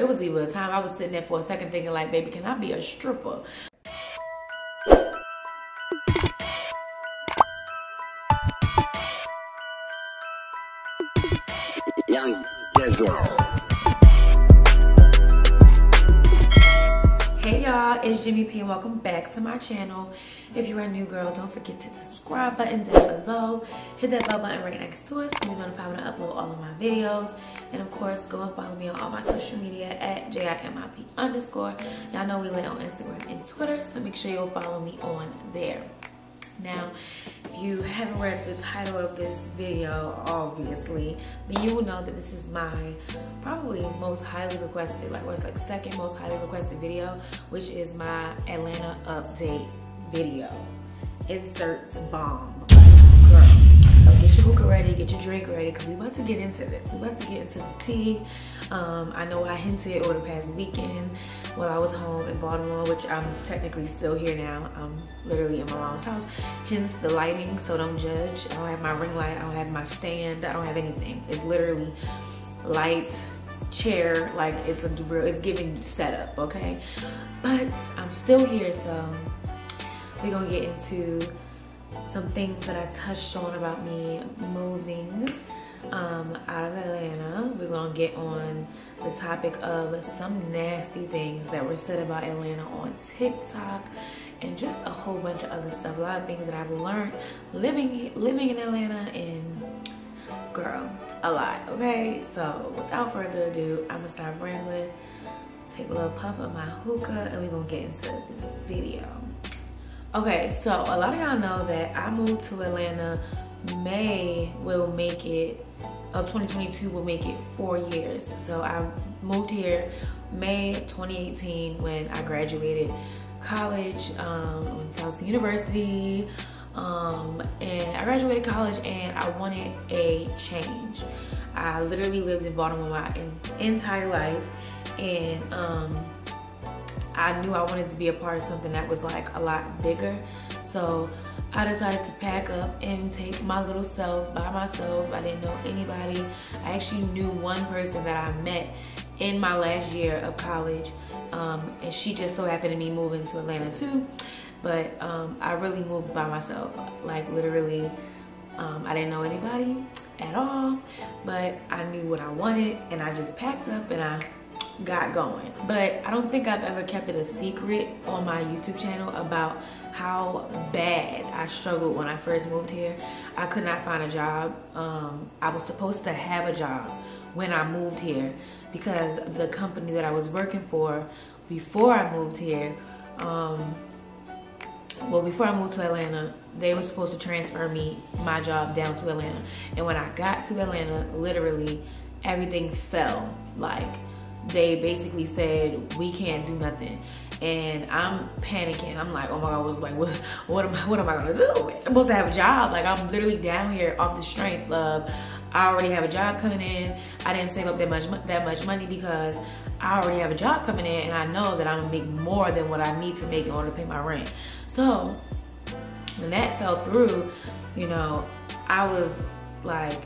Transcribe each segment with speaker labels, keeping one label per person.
Speaker 1: It was even a time I was sitting there for a second thinking like, baby, can I be a stripper?
Speaker 2: Young Dizzle.
Speaker 1: Hey y'all, it's Jimmy P and welcome back to my channel. If you're a new girl, don't forget to hit the subscribe button down below. Hit that bell button right next to us so you're notified when I upload all of my videos. And of course, go and follow me on all my social media at JIMIP_. Y'all know we lit on Instagram and Twitter, so make sure you'll follow me on there. Now, if you haven't read the title of this video, obviously, then you will know that this is my probably most highly requested, like second most highly requested video, which is my Atlanta update video. Inserts bomb. Girl, get your hookah ready, get your drink ready, because we about to get into this. We about to get into the tea. I know I hinted over the past weekend while I was home in Baltimore, which I'm technically still here now. I'm literally in my mom's house. Hence the lighting, so don't judge. I don't have my ring light, I don't have my stand, I don't have anything. It's literally light, chair, like it's giving setup, okay? But I'm still here, so we're gonna get into some things that I touched on about me moving out of Atlanta. We're gonna get on the topic of some nasty things that were said about Atlanta on TikTok and just a whole bunch of other stuff. A lot of things that I've learned living in Atlanta, and girl, a lot, okay? So without further ado, I'm gonna stop rambling, take a little puff of my hookah, and we're gonna get into this video. Okay, so a lot of y'all know that I moved to Atlanta. May will make it, of 2022 will make it 4 years. So I moved here May 2018 when I graduated college, went to Howell University, and I graduated college and I wanted a change. I literally lived in Baltimore my entire life, and I knew I wanted to be a part of something that was like a lot bigger. So I decided to pack up and take my little self by myself. I didn't know anybody. I actually knew one person that I met in my last year of college, and she just so happened to be moving to Atlanta too. But I really moved by myself, like literally. I didn't know anybody at all, but I knew what I wanted, and I just packed up and I got going. But I don't think I've ever kept it a secret on my YouTube channel about how bad I struggled when I first moved here. I could not find a job. I was supposed to have a job when I moved here because the company that I was working for before I moved here, well, before I moved to Atlanta, they were supposed to transfer my job down to Atlanta. And when I got to Atlanta, literally everything fell. Like, they basically said, we can't do nothing. And I'm panicking. I'm like, oh my God, what am I gonna do? I'm supposed to have a job. Like, I'm literally down here off the strength of, I already have a job coming in. I didn't save up that much money because I already have a job coming in, and I know that I'm gonna make more than what I need to make in order to pay my rent. So when that fell through, you know, I was like,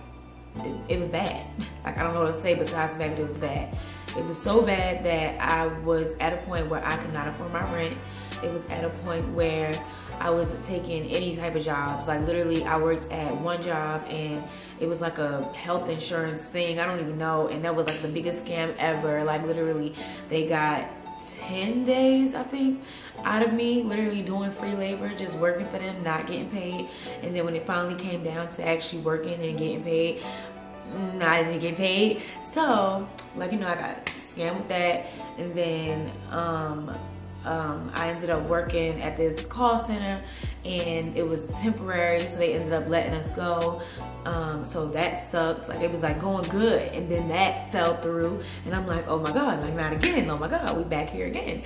Speaker 1: it was bad. Like, I don't know what to say besides the fact that it was bad. It was so bad that I was at a point where I could not afford my rent. It was at a point where I was taking any type of jobs. Like, literally, I worked at one job and it was like a health insurance thing. I don't even know. And that was like the biggest scam ever. Like, literally, they got 10 days, I think, out of me, literally doing free labor, just working for them, not getting paid. And then when it finally came down to actually working and getting paid, I didn't get paid. So, like, you know, I got scammed with that. And then I ended up working at this call center, and it was temporary, so they ended up letting us go. So that sucks. Like, it was like going good, and then that fell through, and I'm like, oh my God, like, not again. Oh my God, we back here again.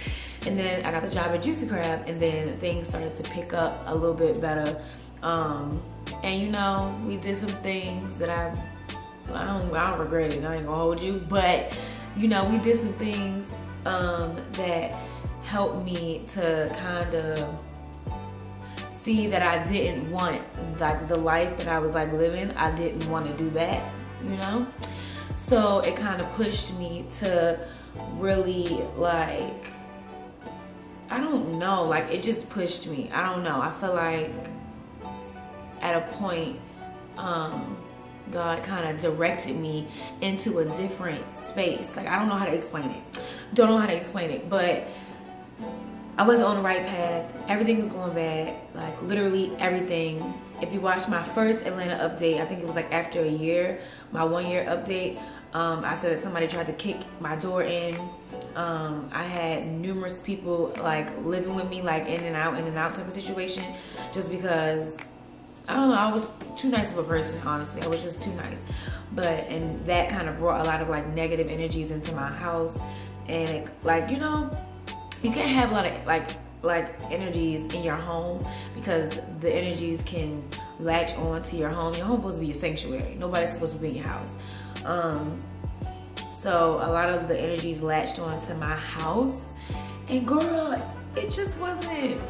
Speaker 1: And then I got the job at Juicy Crab, and then things started to pick up a little bit better. And you know, we did some things that I don't regret it. I ain't gonna hold you, but you know, we did some things that helped me to kind of see that I didn't want, like, the life that I was like living. I didn't want to do that, you know. So it kind of pushed me to really like, I don't know, like it just pushed me. I don't know. I feel like at a point, God kind of directed me into a different space. Like, I don't know how to explain it. Don't know how to explain it, but I wasn't on the right path. Everything was going bad, like literally everything. If you watch my first Atlanta update, I think it was like after a year, my 1 year update, I said that somebody tried to kick my door in. I had numerous people like living with me, like in and out type of situation, just because, I don't know, I was too nice of a person, honestly. I was just too nice. And that kind of brought a lot of like negative energies into my house. And like, you know, you can't have a lot of like energies in your home, because the energies can latch on to your home. Your home is supposed to be a sanctuary. Nobody's supposed to be in your house. So a lot of the energies latched onto my house, and girl, it just wasn't,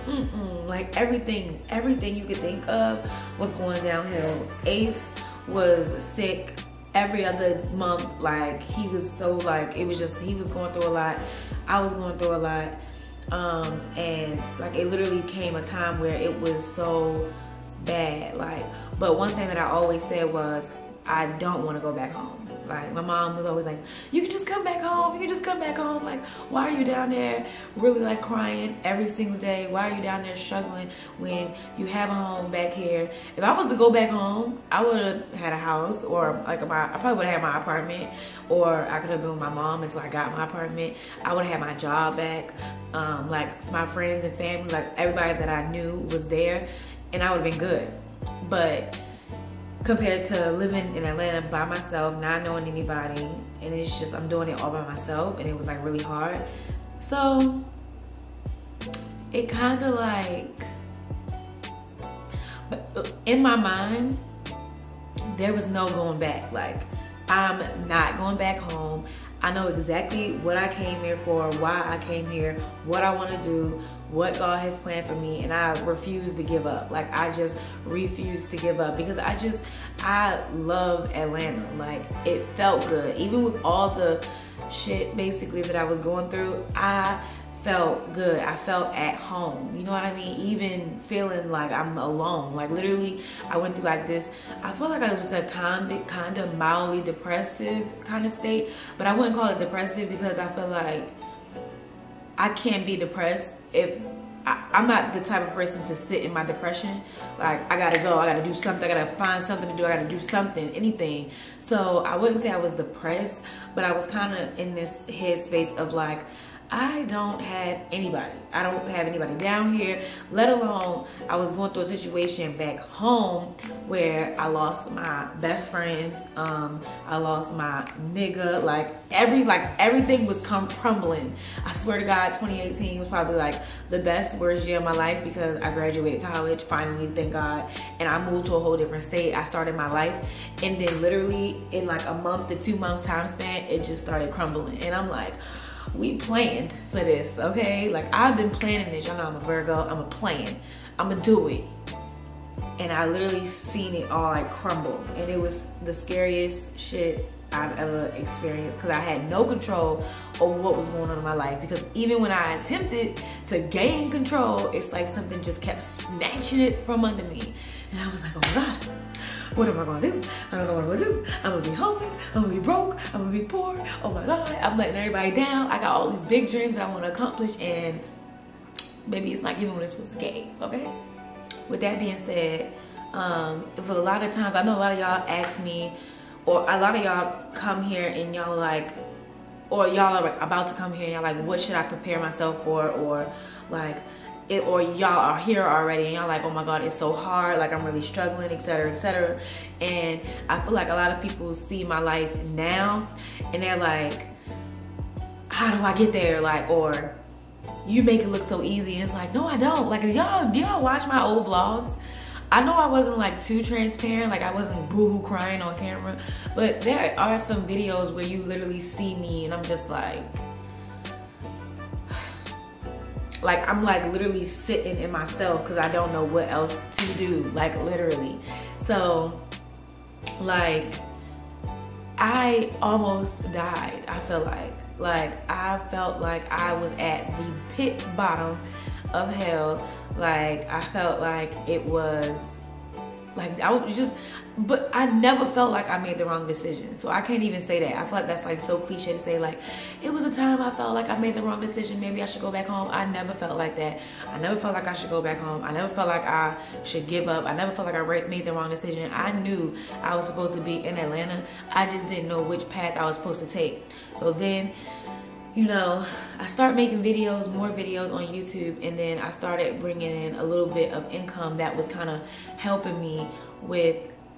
Speaker 1: like everything you could think of was going downhill. Ace was sick every other month. Like, he was so like, it was just, he was going through a lot. I was going through a lot. And like, it literally came a time where it was so bad. Like, but one thing that I always said was, I don't want to go back home. Like, my mom was always like, you can just come back home. You can just come back home. Like, why are you down there really like crying every single day? Why are you down there struggling when you have a home back here? If I was to go back home, I would have had a house, or like I probably would have had my apartment, or I could have been with my mom until I got my apartment. I would have had my job back. Like, my friends and family, like everybody that I knew was there, and I would have been good. But compared to living in Atlanta by myself, not knowing anybody, and it's just, I'm doing it all by myself, and it was like really hard. So it kind of like, but in my mind, there was no going back. Like, I'm not going back home. I know exactly what I came here for, why I came here, what I want to do, what God has planned for me, and I refuse to give up. Like, I just refuse to give up, because I love Atlanta. Like, it felt good. Even with all the shit basically that I was going through, I felt good. I felt at home. You know what I mean? Even feeling like I'm alone. Like, literally, I went through like this, I felt like I was a kind of mildly depressive kind of state, but I wouldn't call it depressive, because I feel like I can't be depressed if I'm not the type of person to sit in my depression. Like, I gotta go, I gotta do something, I gotta find something to do, I gotta do something, anything. So I wouldn't say I was depressed, but I was kind of in this headspace of like, I don't have anybody. I don't have anybody down here, let alone I was going through a situation back home where I lost my best friends. I lost my nigga. Like, everything was crumbling. I swear to God, 2018 was probably like the best, worst year of my life, because I graduated college, finally, thank God, and I moved to a whole different state. I started my life, and then literally in like a month to 2 months time span, it just started crumbling. And I'm like, we planned for this, okay? Like, I've been planning this. Y'all know I'm a Virgo. I'm a plan. I'm gonna do it. And I literally seen it all like crumble. And it was the scariest shit I've ever experienced, because I had no control over what was going on in my life. Because even when I attempted to gain control, it's like something just kept snatching it from under me. And I was like, oh my God, what am I gonna do? I don't know what I'm gonna do. I'm gonna be homeless, I'm gonna be broke, I'm gonna be poor. Oh my God, I'm letting everybody down. I got all these big dreams that I wanna accomplish, and maybe it's not giving what it's supposed to give, okay? With that being said, it was a lot of times, I know a lot of y'all ask me, or a lot of y'all come here and y'all like, or y'all are about to come here and y'all like, what should I prepare myself for? Or like, or y'all are here already and y'all like, oh my God, it's so hard, like I'm really struggling, etc., etc. And I feel like a lot of people see my life now and they're like, how do I get there? Like, or you make it look so easy. And it's like, no, I don't. Like, do y'all watch my old vlogs? I know I wasn't like too transparent, like I wasn't boohoo crying on camera, but there are some videos where you literally see me and I'm just like I'm like literally sitting in myself because I don't know what else to do, like literally. So like I almost died. I feel like Like, I felt like I was at the pit bottom of hell. Like, I felt like it was, like, I was just, but I never felt like I made the wrong decision. So I can't even say that. I feel like that's like so cliche to say, like, it was a time I felt like I made the wrong decision. Maybe I should go back home. I never felt like that. I never felt like I should go back home. I never felt like I should give up. I never felt like I made the wrong decision. I knew I was supposed to be in Atlanta. I just didn't know which path I was supposed to take. So then, you know, I started making videos, more videos on YouTube, and then I started bringing in a little bit of income that was kind of helping me with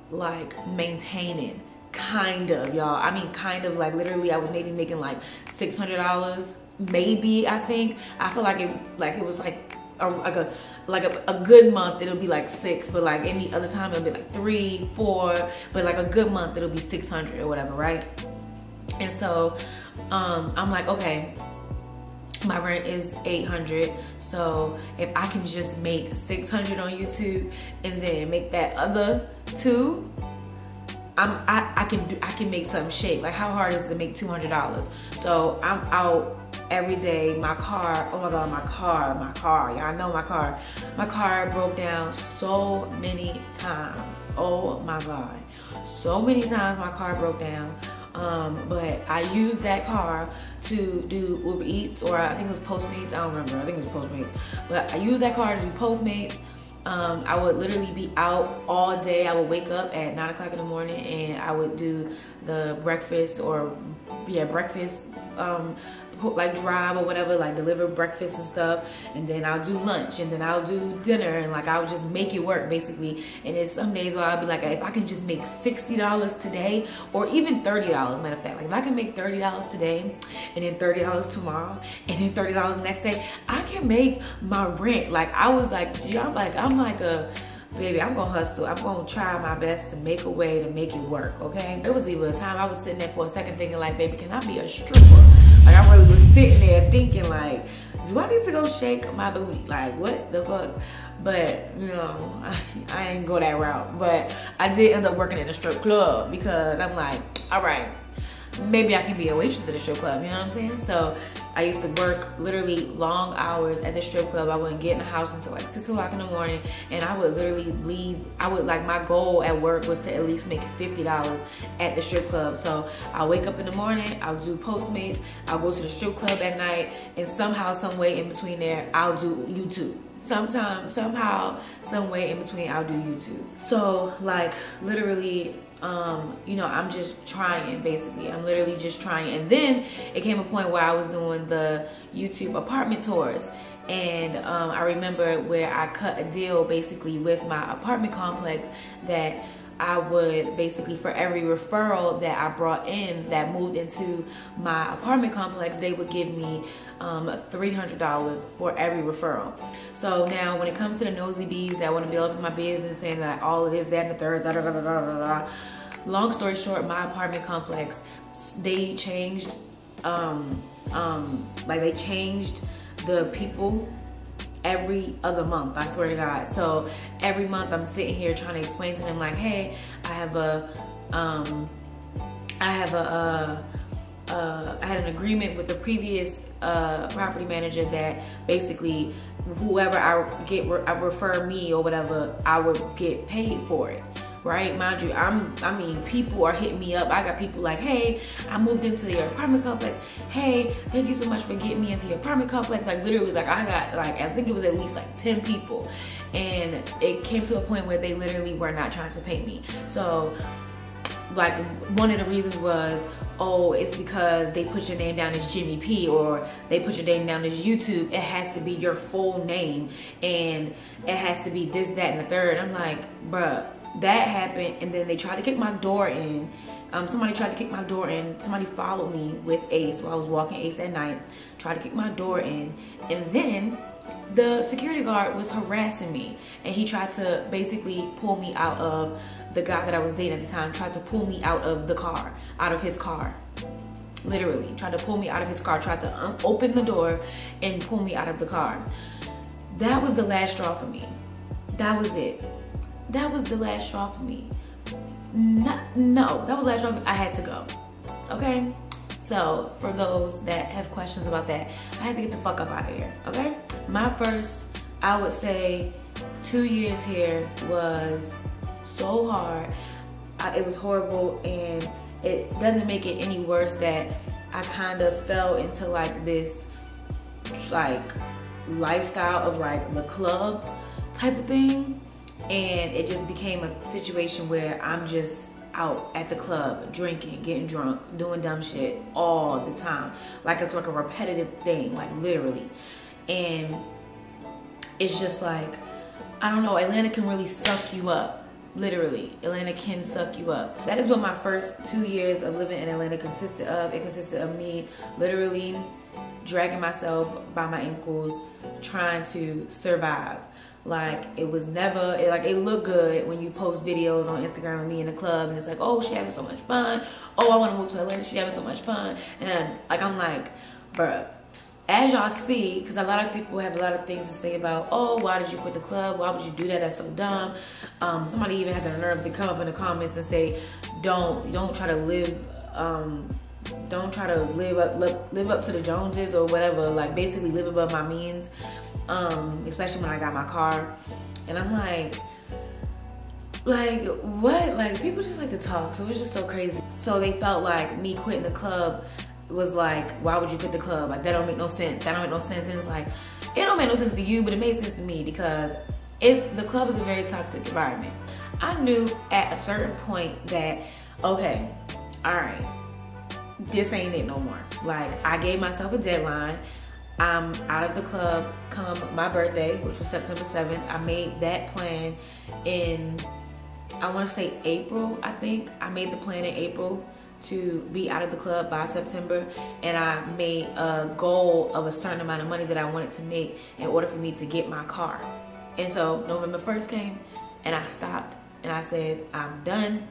Speaker 1: like maintaining, kind of, y'all. I mean, kind of, like literally I was maybe making like $600, maybe. I think I feel like it was like a good month it'll be like 6, but like any other time it'll be like 3, 4, but like a good month it'll be 600 or whatever, right? And so I'm like, okay, my rent is $800, so if I can just make $600 on YouTube and then make that other $2, I can make something shake. Like, how hard is it to make $200? So I'm out every day. My car, oh my god, my car, y'all know my car broke down so many times. Oh my god, so many times my car broke down. But I used that car to do Uber Eats, or I think it was Postmates. I don't remember. I think it was Postmates. But I used that car to do Postmates. I would literally be out all day. I would wake up at 9 o'clock in the morning and I would do the breakfast, or breakfast, like drive or whatever, like deliver breakfast and stuff, and then I'll do lunch, and then I'll do dinner, and like I'll just make it work basically. And then some days where I'll be like, if I can just make $60 today, or even $30, matter of fact, like if I can make $30 today and then $30 tomorrow and then $30 next day, I can make my rent. Like, I was like, I'm like a baby, I'm gonna hustle. I'm gonna try my best to make a way to make it work, okay? There was even a time I was sitting there for a second thinking like, baby, can I be a stripper? Like, I really was sitting there thinking like, do I need to go shake my booty? Like, what the fuck? But, you know, I ain't go that route. But I did end up working in a strip club because I'm like, all right, maybe I can be a waitress at a strip club, you know what I'm saying? So I used to work literally long hours at the strip club. I wouldn't get in the house until like 6 o'clock in the morning, and I would literally leave. Like, my goal at work was to at least make $50 at the strip club. So I'll wake up in the morning, I'll do Postmates, I'll go to the strip club at night, and somehow, some way in between there, I'll do YouTube. Somehow, some way in between, I'll do YouTube. So like, literally, you know, I'm just trying, basically. I'm literally just trying. And then it came a point where I was doing the YouTube apartment tours. And I remember where I cut a deal basically with my apartment complex that I would basically, for every referral that I brought in that moved into my apartment complex, they would give me $300 for every referral. So now when it comes to the nosy bees that want to build up my business, saying that all of this, that, and the third, da da da da da da. Long story short, my apartment complex, they changed, like they changed the people every other month, I swear to God. So every month I'm sitting here trying to explain to them like, hey, I had an agreement with the previous property manager that basically whoever I refer me or whatever, I would get paid for it. Right, mind you, I mean, people are hitting me up. I got people like, hey, I moved into your apartment complex. Hey, thank you so much for getting me into your apartment complex. Like, literally, like, I got, like, I think it was at least like 10 people. And it came to a point where they literally were not trying to pay me. So, like, one of the reasons was, oh, it's because they put your name down as Jimmy P, or they put your name down as YouTube. It has to be your full name, and it has to be this, that, and the third. I'm like, bruh. That happened, and then they tried to kick my door in. Somebody tried to kick my door in. Somebody followed me with Ace while I was walking Ace at night, tried to kick my door in, and then the security guard was harassing me, and he tried to basically pull me out of, the guy that I was dating at the time tried to pull me out of the car, out of his car. Literally, tried to pull me out of his car, tried to open the door and pull me out of the car. That was the last straw for me. That was it. That was the last straw for me. No, that was the last straw. I had to go. Okay? So for those that have questions about that, I had to get the fuck up out of here, okay? My first, I would say, 2 years here was so hard. It was horrible, and it doesn't make it any worse that I kind of fell into like this like lifestyle of like the club type of thing, and it just became a situation where I'm just out at the club drinking, getting drunk, doing dumb shit all the time. Like it's like a repetitive thing, like literally. And it's just like, I don't know, Atlanta can really suck you up. Literally, Atlanta can suck you up. That is what my first 2 years of living in Atlanta consisted of. It consisted of me literally dragging myself by my ankles, trying to survive. Like, it was never, it looked good when you post videos on Instagram of me in the club, and it's like, oh, she having so much fun. Oh, I want to move to Atlanta, she having so much fun. And I'm like, bruh. As y'all see, because a lot of people have a lot of things to say about, oh, why did you quit the club? Why would you do that? That's so dumb. Somebody even had the nerve to come up in the comments and say, don't try to live, don't try to live up to the Joneses or whatever. Like basically live above my means, especially when I got my car. And I'm like what? Like people just like to talk, so it's just so crazy. So they felt like me quitting the club was like, why would you quit the club? Like that don't make no sense. That don't make no sense. And it's like, it don't make no sense to you, but it made sense to me because the club is a very toxic environment. I knew at a certain point that, okay, all right, this ain't it no more. Like I gave myself a deadline. I'm out of the club come my birthday, which was September 7th. I made that plan in, I want to say April, I think. I made the plan in April to be out of the club by September, and I made a goal of a certain amount of money that I wanted to make in order for me to get my car. And so November 1st came, and I stopped, and I said, I'm done.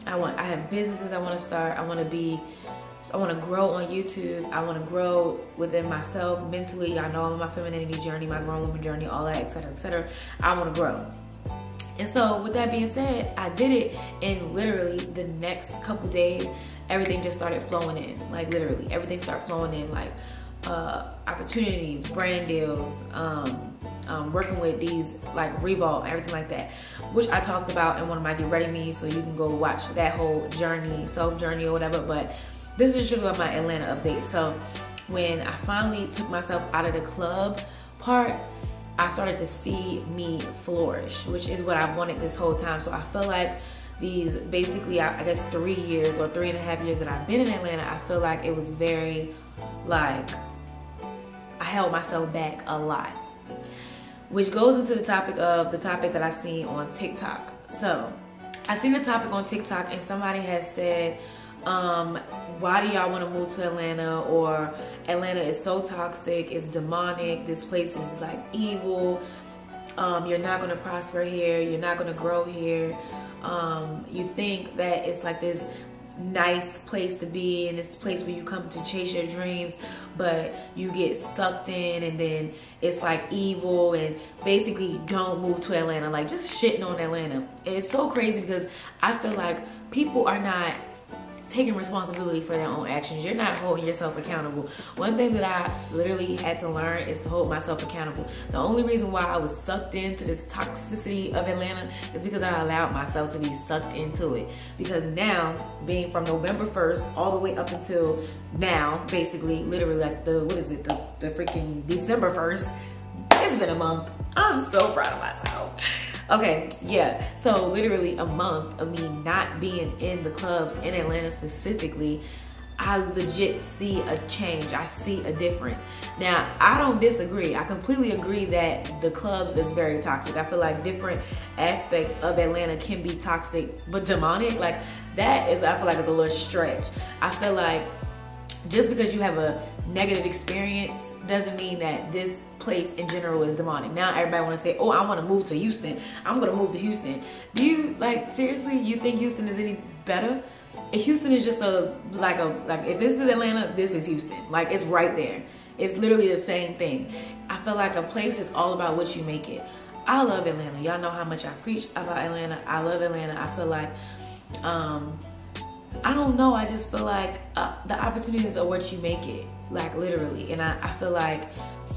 Speaker 1: I have businesses I want to start. I want to grow on YouTube. I want to grow within myself mentally. I know I'm on my femininity journey, my grown woman journey, all that, etc., etc. I want to grow. And so with that being said, I did it, and literally the next couple days, everything just started flowing in. Like literally, everything started flowing in, like opportunities, brand deals, working with these like Revolt, everything like that, which I talked about in one of my Get Ready Me's, so you can go watch that whole journey, self-journey or whatever. But this is just about my Atlanta update. So when I finally took myself out of the club part, I started to see me flourish, which is what I wanted this whole time. So I feel like these basically, I guess 3 years or 3.5 years that I've been in Atlanta, I feel like it was very like, I held myself back a lot. Which goes into the topic that I seen on TikTok. So I seen the topic on TikTok, and somebody has said, why do y'all want to move to Atlanta? Or Atlanta is so toxic, it's demonic, this place is like evil, you're not going to prosper here, you're not going to grow here, you think that it's like this nice place to be, and this place where you come to chase your dreams, but you get sucked in, and then it's like evil, and basically don't move to Atlanta, like just shitting on Atlanta. And it's so crazy because I feel like people are not taking responsibility for their own actions. You're not holding yourself accountable. One thing that I literally had to learn is to hold myself accountable. The only reason why I was sucked into this toxicity of Atlanta is because I allowed myself to be sucked into it. Because now, being from November 1st all the way up until now, basically, literally like the freaking December 1st, it's been a month. I'm so proud of myself. Okay, yeah, so literally a month of me not being in the clubs in Atlanta specifically, I legit see a change. I see a difference. Now, I don't disagree. I completely agree that the clubs is very toxic. I feel like different aspects of Atlanta can be toxic, but demonic, like that is, I feel like it's a little stretch. I feel like just because you have a negative experience doesn't mean that this place in general is demonic. Now everybody want to say, oh, I want to move to Houston. I'm going to move to Houston. Do you, like, seriously, you think Houston is any better? Houston is just like if this is Atlanta, this is Houston. Like, it's right there. It's literally the same thing. I feel like a place is all about what you make it. I love Atlanta. Y'all know how much I preach about Atlanta. I love Atlanta. I feel like I don't know, I just feel like the opportunities are what you make it, like literally. And I feel like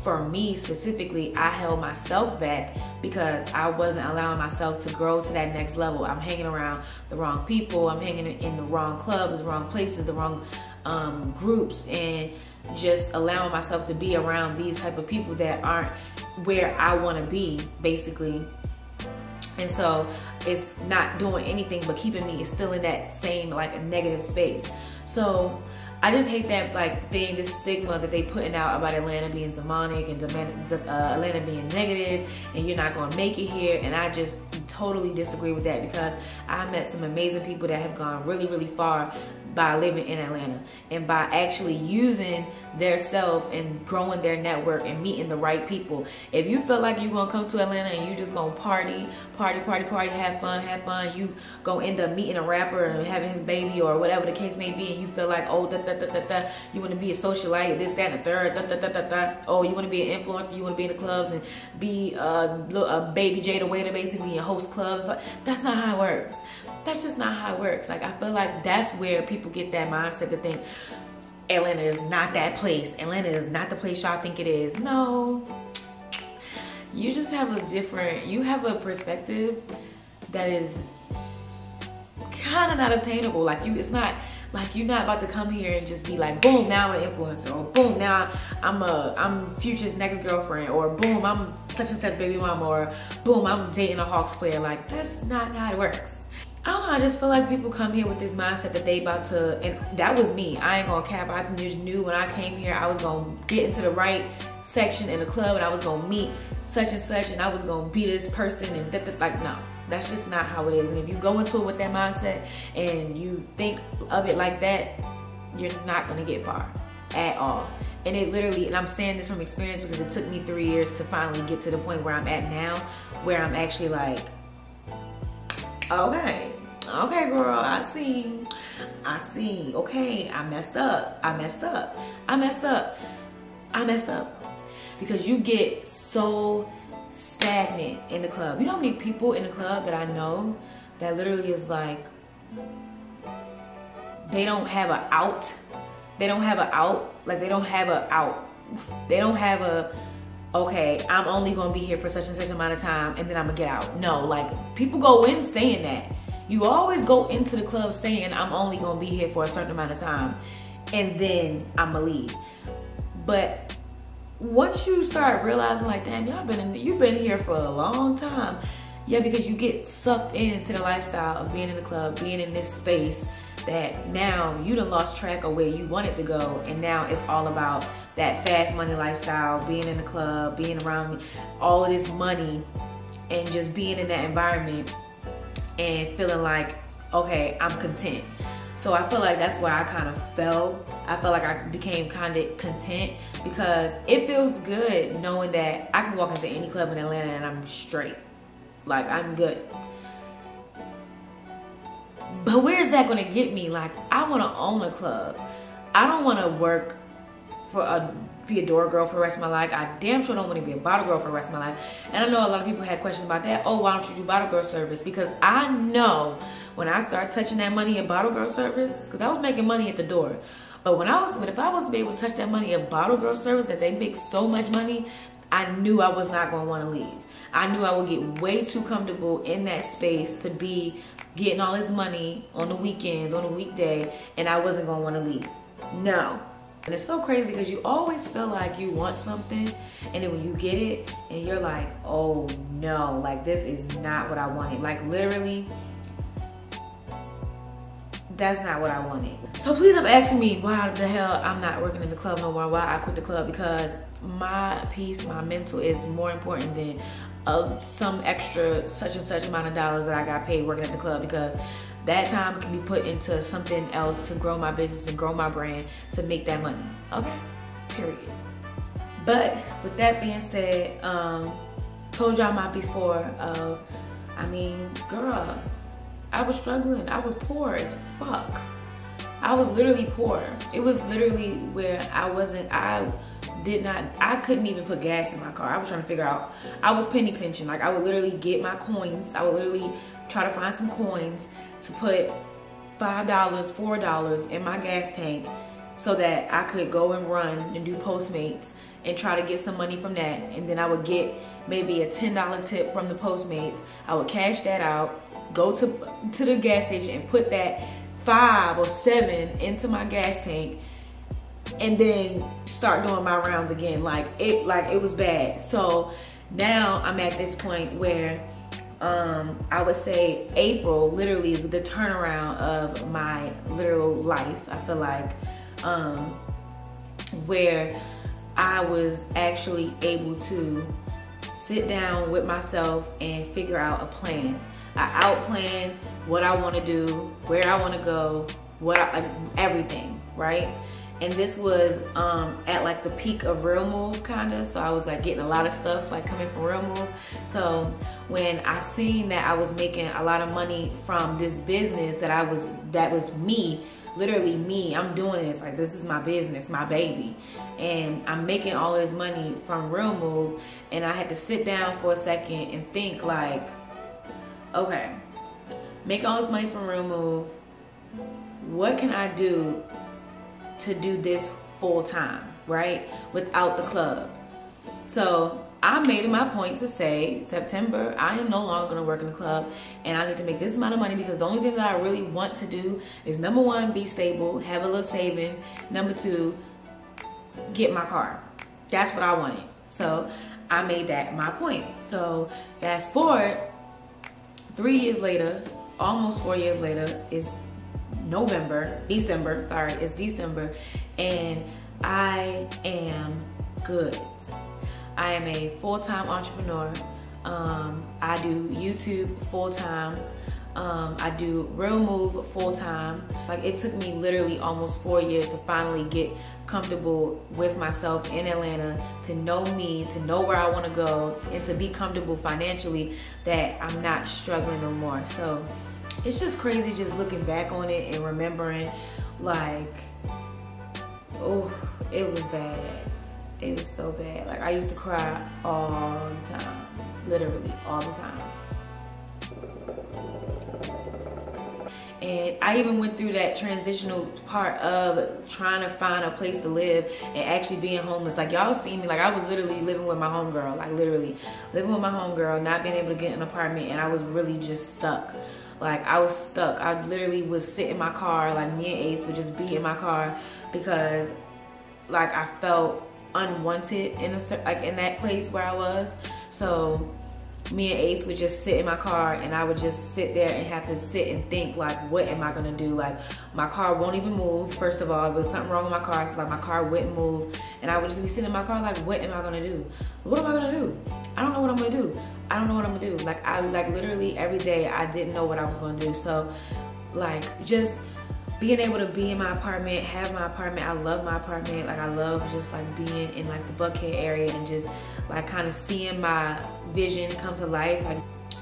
Speaker 1: for me specifically, I held myself back because I wasn't allowing myself to grow to that next level. I'm hanging around the wrong people, I'm hanging in the wrong clubs, the wrong places, the wrong groups, and just allowing myself to be around these type of people that aren't where I want to be, basically. And so it's not doing anything but keeping me still in that same like a negative space. So I just hate that like thing, this stigma that they putting out about Atlanta being demonic and Atlanta being negative and you're not gonna make it here. And I just totally disagree with that, because I met some amazing people that have gone really, really far by living in Atlanta and by actually using their self and growing their network and meeting the right people. If you feel like you're gonna come to Atlanta and you just gonna party, have fun, you gonna end up meeting a rapper and having his baby or whatever the case may be, and you feel like, oh, you wanna be a socialite, this, that, and the third, oh, you wanna be an influencer, you wanna be in the clubs and be a baby Jada waiter basically and host clubs. That's not how it works. That's just not how it works. Like, I feel like that's where people get that mindset to think Atlanta is not that place. Atlanta is not the place y'all think it is. No. You just have you have a perspective that is kind of not obtainable. Like, it's not like you're not about to come here and just be like, boom, now I'm an influencer, or boom, now I'm Future's next girlfriend, or boom, I'm such and such baby mama, or boom, I'm dating a Hawks player. Like, that's not how it works. I don't know, I just feel like people come here with this mindset that they about to, and that was me. I ain't gonna cap. I just knew when I came here I was gonna get into the right section in the club and I was gonna meet such and such and I was gonna be this person and like, no, that's just not how it is. And if you go into it with that mindset and you think of it like that, you're not gonna get far at all. And it literally, and I'm saying this from experience because it took me 3 years to finally get to the point where I'm at now, where I'm actually like, okay, girl, I see, okay, I messed up. Because you get so stagnant in the club. You know how many people in the club that I know that literally is like, they don't have an out. Okay, I'm only gonna be here for such and such amount of time and then I'm gonna get out. No, like, people go in saying that. You always go into the club saying, I'm only gonna be here for a certain amount of time and then I'm gonna leave. But once you start realizing like, damn, you've been here for a long time. Yeah, because you get sucked into the lifestyle of being in the club, being in this space, that now you done lost track of where you wanted to go, and now it's all about that fast money lifestyle, being in the club, being around all of this money, and just being in that environment and feeling like, okay, I'm content. So I feel like that's where I kind of fell. I felt like I became kind of content because it feels good knowing that I can walk into any club in Atlanta and I'm straight. Like, I'm good. But where's that gonna get me? Like, I wanna own a club. I don't wanna work for be a door girl for the rest of my life. I damn sure don't wanna be a bottle girl for the rest of my life. And I know a lot of people had questions about that. Oh, why don't you do bottle girl service? Because I know when I start touching that money at bottle girl service, because I was making money at the door. But if I was to be able to touch that money at bottle girl service, that they make so much money, I knew I was not gonna wanna leave. I knew I would get way too comfortable in that space to be getting all this money on the weekends, on a weekday, and I wasn't gonna wanna leave. No. And it's so crazy because you always feel like you want something, and then when you get it, and you're like, oh no, like, this is not what I wanted. Like, literally, that's not what I wanted. So please stop asking me why the hell I'm not working in the club no more, why I quit the club, because my peace, my mental is more important than some extra such and such amount of dollars that I got paid working at the club, because that time can be put into something else to grow my business and grow my brand to make that money. Okay, period. But with that being said, told y'all my before, I mean, girl, I was struggling. I was poor as fuck. I was literally poor. It was literally where I couldn't even put gas in my car. I was trying to figure out, I was penny pinching. Like, I would literally get my coins. I would literally try to find some coins to put $5, $4 in my gas tank so that I could go and run and do Postmates and try to get some money from that. And then I would get maybe a $10 tip from the Postmates. I would cash that out, go to the gas station and put that 5 or 7 into my gas tank, and then start doing my rounds again. Like it was bad. So now I'm at this point where I would say April literally is the turnaround of my literal life. I feel like where I was actually able to sit down with myself and figure out a plan. I outplan what I want to do, where I want to go, everything, right? And this was at like the peak of Real Move kinda. So I was like getting a lot of stuff like coming from Real Move. So when I seen that I was making a lot of money from this business that was me, literally me, I'm doing this, like this is my business, my baby. And I'm making all this money from Real Move, and I had to sit down for a second and think like, okay, make all this money from Real Move, what can I do to do this full time, right? Without the club. So I made it my point to say, September, I am no longer gonna work in the club, and I need to make this amount of money because the only thing that I really want to do is, number one, be stable, have a little savings. Number two, get my car. That's what I wanted. So I made that my point. So fast forward, 3 years later, almost 4 years later, it's December, and I am good. I am a full-time entrepreneur. I do YouTube full-time. I do Real Move full-time. Like, it took me literally almost 4 years to finally get comfortable with myself in Atlanta, to know me, to know where I want to go, and to be comfortable financially that I'm not struggling no more. So it's just crazy just looking back on it and remembering, like, oh, it was bad. It was so bad. Like, I used to cry all the time, literally all the time. And I even went through that transitional part of trying to find a place to live and actually being homeless. Like, y'all see me, like, I was literally living with my homegirl, like literally living with my homegirl, not being able to get an apartment, and I was really just stuck. Like, I was stuck. I literally would sit in my car, like me and Ace would just be in my car because, like, I felt unwanted in that place where I was. So me and Ace would just sit in my car, and I would just sit there and have to sit and think, like, what am I gonna do? Like, my car won't even move. First of all, there was something wrong with my car, so like my car wouldn't move, and I would just be sitting in my car like, what am I gonna do? What am I gonna do? I don't know what I'm gonna do. I don't know what I'm gonna do. Like, literally every day I didn't know what I was gonna do. So like, just being able to be in my apartment, have my apartment. I love my apartment. Like, I love just like being in like the Buckhead area and just like kind of seeing my vision come to life. Like,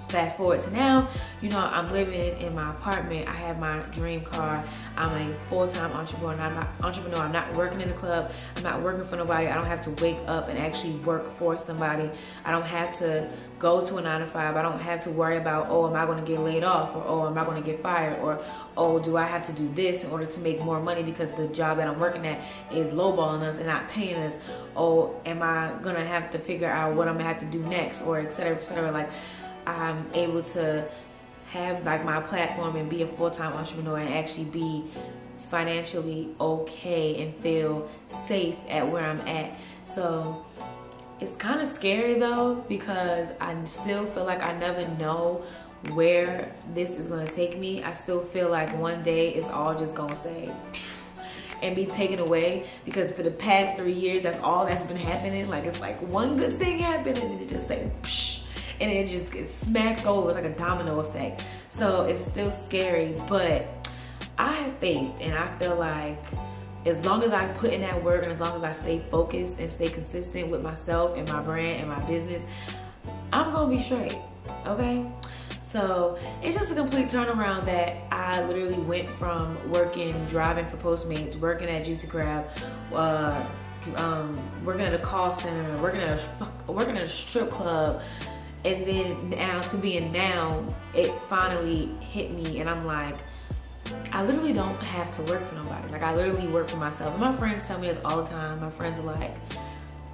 Speaker 1: fast forward to now, you know, I'm living in my apartment. I have my dream car. I'm a full-time entrepreneur. I'm not working in the club. I'm not working for nobody. I don't have to wake up and actually work for somebody. I don't have to go to a 9 to 5. I don't have to worry about, oh, am I going to get laid off? Or, oh, am I going to get fired? Or, oh, do I have to do this in order to make more money because the job that I'm working at is lowballing us and not paying us? Oh, am I going to have to figure out what I'm going to have to do next? Or et cetera, et cetera. Like, I'm able to have like my platform and be a full-time entrepreneur and actually be financially okay and feel safe at where I'm at. So it's kind of scary though, because I still feel like I never know where this is going to take me. I still feel like one day it's all just going to say and be taken away, because for the past 3 years that's all that's been happening. Like, it's like one good thing happened and it just say psh, and it just gets smacked over. It's like a domino effect. So it's still scary, but I have faith, and I feel like as long as I put in that work and as long as I stay focused and stay consistent with myself and my brand and my business, I'm gonna be straight, okay? So it's just a complete turnaround that I literally went from driving for Postmates, working at Juicy Crab, working at a call center, working at a strip club, and then now to being now, it finally hit me, and I'm like, I literally don't have to work for nobody. Like, I literally work for myself. And my friends tell me this all the time. My friends are like,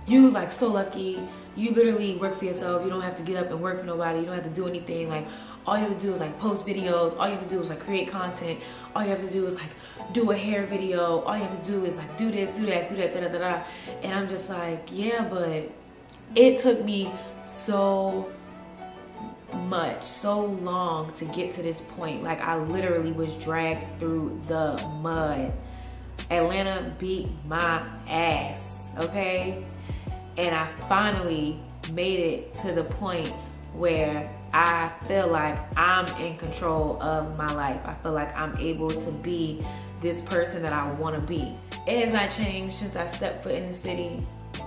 Speaker 1: you like so lucky. You literally work for yourself. You don't have to get up and work for nobody. You don't have to do anything. Like, all you have to do is like post videos. All you have to do is like create content. All you have to do is like do a hair video. All you have to do is like do this, do that, do that, da da da da. And I'm just like, yeah, but it took me so long to get to this point. Like, I literally was dragged through the mud. Atlanta beat my ass, okay? And I finally made it to the point where I feel like I'm in control of my life. I feel like I'm able to be this person that I want to be. It has not changed since I stepped foot in the city.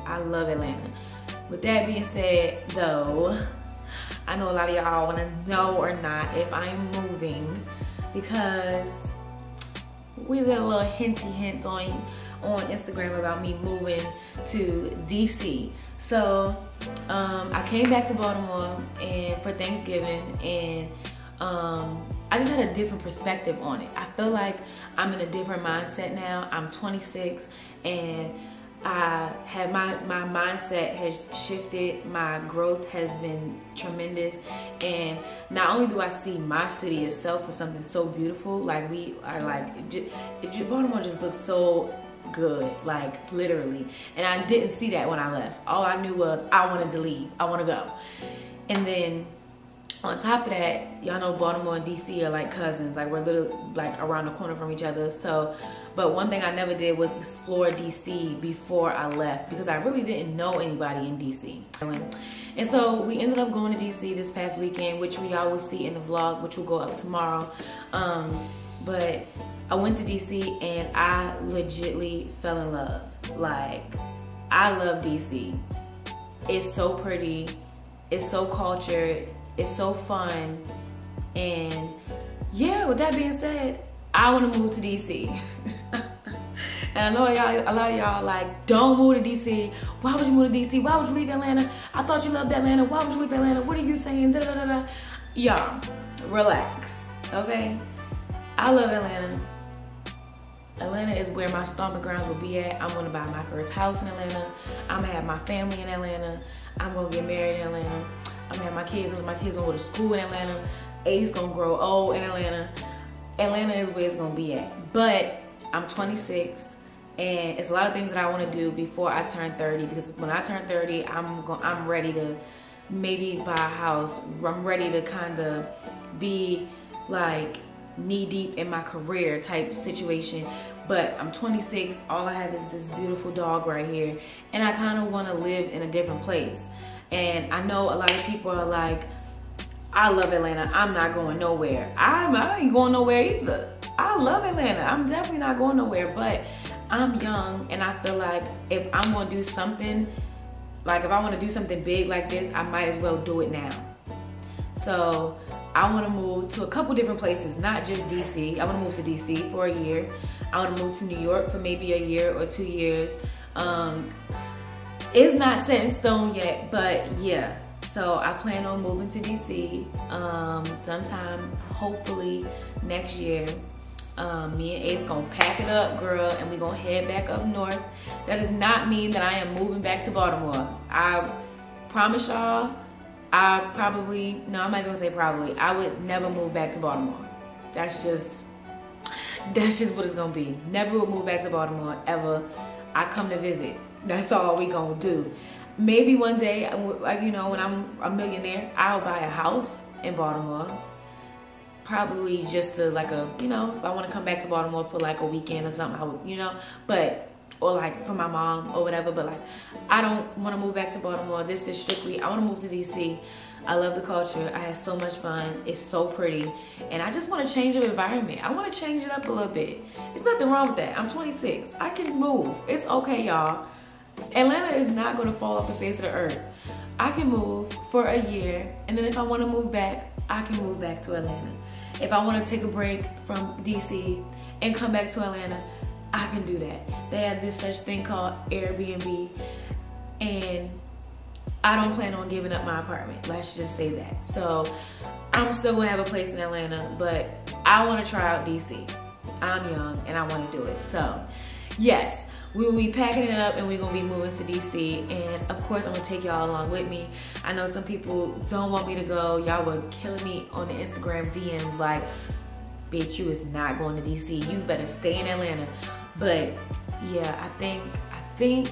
Speaker 1: I love Atlanta. With that being said, though, I know a lot of y'all want to know or not if I'm moving, because we did a little hinty hints on Instagram about me moving to DC. So I came back to Baltimore and for Thanksgiving, and I just had a different perspective on it. I feel like I'm in a different mindset now. I'm 26 and I have my mindset has shifted. My growth has been tremendous, and not only do I see my city itself as something so beautiful, like we are like, Baltimore just looks so good, like literally. And I didn't see that when I left. All I knew was I wanted to leave. I want to go. And then on top of that, y'all know Baltimore and DC are like cousins. Like, we're literally like around the corner from each other. So, but one thing I never did was explore DC before I left, because I really didn't know anybody in DC. And so we ended up going to DC this past weekend, which y'all will see in the vlog, which will go up tomorrow. But I went to DC and I legitly fell in love. Like, I love DC. It's so pretty. It's so cultured. It's so fun. And yeah, with that being said, I want to move to DC. And I know y'all, a lot of y'all like, don't move to DC. Why would you move to DC? Why would you leave Atlanta? I thought you loved Atlanta. Why would you leave Atlanta? What are you saying? Da, da, da, da. Y'all, relax, okay? I love Atlanta. Atlanta is where my stomping grounds will be at. I'm gonna buy my first house in Atlanta. I'm gonna have my family in Atlanta. I'm gonna get married in Atlanta. I'm gonna have my kids gonna go to school in Atlanta. A's gonna grow old in Atlanta. Atlanta is where it's gonna be at. But I'm 26 and it's a lot of things that I wanna do before I turn 30, because when I turn 30, I'm ready to maybe buy a house. I'm ready to kinda be like knee deep in my career type situation. But I'm 26, all I have is this beautiful dog right here, and I kind of want to live in a different place. And I know a lot of people are like, I love Atlanta, I'm not going nowhere. I ain't going nowhere either. I love Atlanta, I'm definitely not going nowhere, but I'm young and I feel like if I'm going to do something, like if I want to do something big like this, I might as well do it now. So I want to move to a couple different places, not just DC. I want to move to DC for a year. I want to move to New York for maybe a year or 2 years. It's not set in stone yet, but yeah. So I plan on moving to DC sometime, hopefully next year. Me and Ace gonna pack it up, girl, and we gonna head back up north. That does not mean that I am moving back to Baltimore. I promise y'all, I'm not even gonna say probably. I would never move back to Baltimore. That's just what it's gonna be. Never would move back to Baltimore, ever. I come to visit. That's all we gonna do. Maybe one day, like, you know, when I'm a millionaire, I'll buy a house in Baltimore. Probably just to like you know, if I wanna come back to Baltimore for like a weekend or something, I would, you know, or like for my mom or whatever, but like, I don't wanna move back to Baltimore. This is strictly, I wanna move to DC. I love the culture. I had so much fun. It's so pretty. And I just want to change the environment. I want to change it up a little bit. There's nothing wrong with that. I'm 26. I can move. It's okay, y'all. Atlanta is not going to fall off the face of the earth. I can move for a year, and then if I want to move back, I can move back to Atlanta. If I want to take a break from DC and come back to Atlanta, I can do that. They have this such thing called Airbnb, and I don't plan on giving up my apartment. Let's just say that. So I'm still gonna have a place in Atlanta, but I want to try out DC. I'm young and I want to do it. So yes, we will be packing it up and we're going to be moving to DC. And of course, I'm going to take y'all along with me. I know some people don't want me to go. Y'all were killing me on the Instagram DMs like, bitch, you is not going to DC. You better stay in Atlanta. But yeah, I think,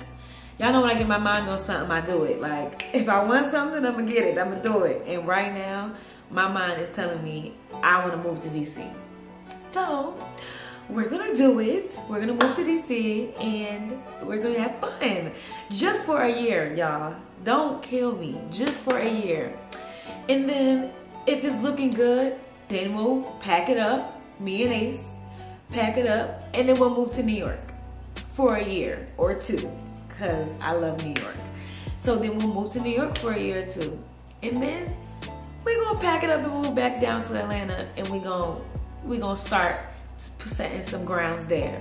Speaker 1: y'all know when I get my mind on something, I do it. Like, if I want something, I'm going to get it. I'm going to do it. And right now, my mind is telling me I want to move to DC. So we're gonna do it. We're gonna move to DC and we're gonna have fun. Just for a year, y'all. Don't kill me. Just for a year. And then if it's looking good, then we'll pack it up. Me and Ace, pack it up, and then we'll move to New York for a year or two, because I love New York. So then we'll move to New York for a year or two. And then we're gonna pack it up and move back down to Atlanta, and we're gonna start setting some grounds there.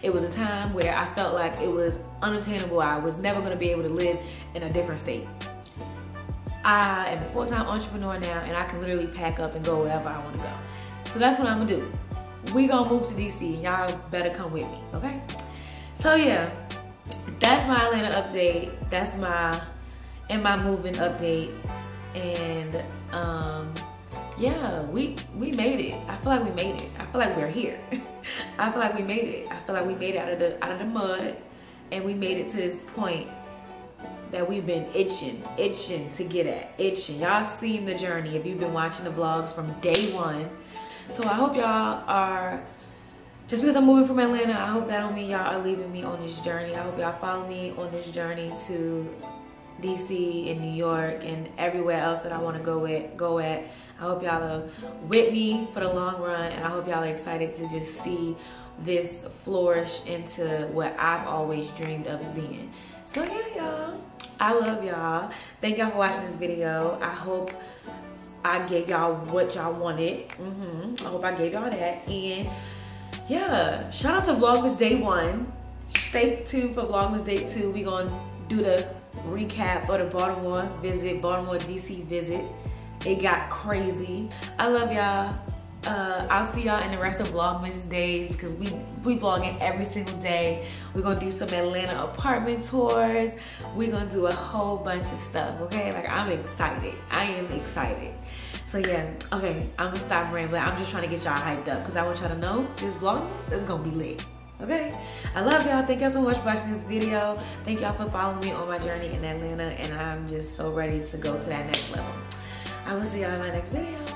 Speaker 1: It was a time where I felt like it was unattainable. I was never gonna be able to live in a different state. I am a full-time entrepreneur now, and I can literally pack up and go wherever I wanna go. So that's what I'm gonna do. We gonna move to DC, and y'all better come with me, okay? So yeah, that's my Atlanta update. That's my moving update. And yeah, we made it. I feel like we made it. I feel like we're here. I feel like we made it. I feel like we made it out of the mud, and we made it to this point that we've been itching to get at. Itching. Y'all seen the journey if you've been watching the vlogs from day one. So I hope y'all are, just because I'm moving from Atlanta, I hope that don't mean y'all are leaving me on this journey. I hope y'all follow me on this journey to DC and New York and everywhere else that I want to go at. I hope y'all are with me for the long run, and I hope y'all are excited to just see this flourish into what I've always dreamed of it being. So yeah, y'all, I love y'all. Thank y'all for watching this video. I hope I gave y'all what y'all wanted. I hope I gave y'all that. And yeah, shout out to Vlogmas Day 1. Stay tuned for Vlogmas Day 2. We gonna do the recap of the Baltimore DC visit. It got crazy. I love y'all. I'll see y'all in the rest of Vlogmas days, because we vlogging every single day. We're gonna do some Atlanta apartment tours. We're gonna do a whole bunch of stuff, okay? Like, I'm excited. I am excited. So yeah, okay, I'm gonna stop rambling. I'm just trying to get y'all hyped up, because I want y'all to know this Vlogmas is gonna be lit. Okay, I love y'all. Thank y'all so much for watching this video. Thank y'all for following me on my journey in Atlanta, and I'm just so ready to go to that next level. I will see y'all in my next video.